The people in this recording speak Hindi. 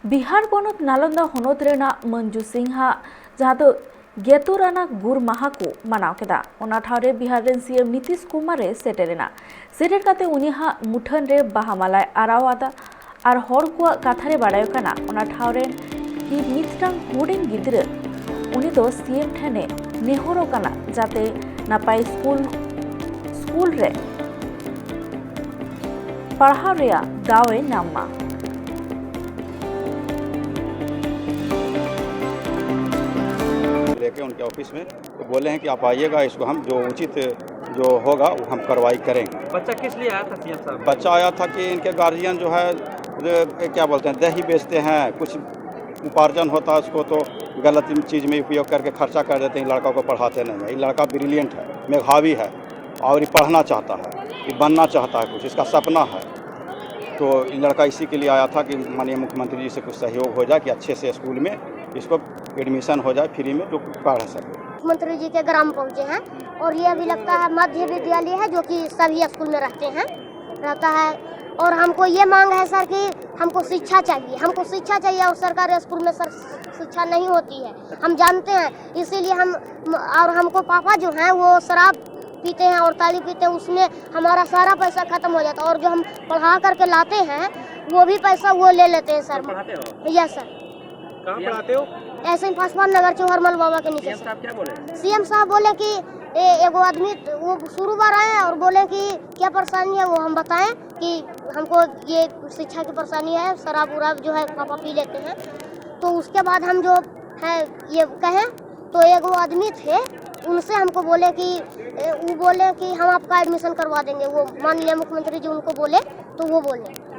बिहार बनत नालंदा हनत रेना मंजू सिंहा जहाँ दो गेतुराना गुर माहा को मानाव केदा ओना ठावरे बिहार रेन सीएम नीतीश कुमार सेटेरेना सेटेर काते उनिहा मुठन रे बाहामालाय आरावादा आर हर को काथारे बाडाय काना ओना ठावरे कि मिथटां हुडिं गिद्रे उनी दो सीएम ठेने नेहरो काना जाते नापाय स्कूल रे पढ़ाव रेया दावे नामा लेके उनके ऑफिस में तो बोले हैं कि आप आइएगा, इसको हम जो उचित जो होगा वो हम कार्रवाई करेंगे। बच्चा किस लिए आया था सीएम साहब? बच्चा आया था कि इनके गार्जियन जो है क्या बोलते हैं दही बेचते हैं, कुछ उपार्जन होता है उसको तो गलत चीज़ में उपयोग करके खर्चा कर देते हैं, लड़का को पढ़ाते नहीं है। ये लड़का ब्रिलियंट है, मेधावी है और ये पढ़ना चाहता है, ये बनना चाहता है, कुछ इसका सपना है। तो ये लड़का इसी के लिए आया था कि माननीय मुख्यमंत्री जी से कुछ सहयोग हो जाए कि अच्छे से स्कूल में इसको एडमिशन हो जाए फ्री में, जो पढ़ सके। मुख्यमंत्री जी के ग्राम पहुंचे हैं और ये अभी लगता है मध्य विद्यालय है जो कि सभी स्कूल में रहता है। और हमको ये मांग है सर कि हमको शिक्षा चाहिए और सरकारी स्कूल में सर शिक्षा नहीं होती है, हम जानते हैं। इसीलिए हमको पापा जो हैं वो शराब पीते हैं और ताली पीते हैं, उसमें हमारा सारा पैसा खत्म हो जाता है और जो हम पढ़ा करके लाते हैं वो भी पैसा वो ले लेते हैं सर। Yes sir. कहाँ पढ़ाते हो? ऐसे ही पासवान नगर चौहरमल बाबा के नीचे। सीएम साहब क्या बोले? सीएम साहब बोले कि एगो आदमी वो शुरू बार आए और बोले कि क्या परेशानी है वो हम बताएं कि हमको ये शिक्षा की परेशानी है, शराब उराब जो है पापा पी लेते हैं। तो उसके बाद हम जो है ये कहें तो एगो आदमी थे उनसे हमको बोले कि वो बोले कि हम आपका एडमिशन करवा देंगे। वो माननीय मुख्यमंत्री जी उनको बोले तो वो बोले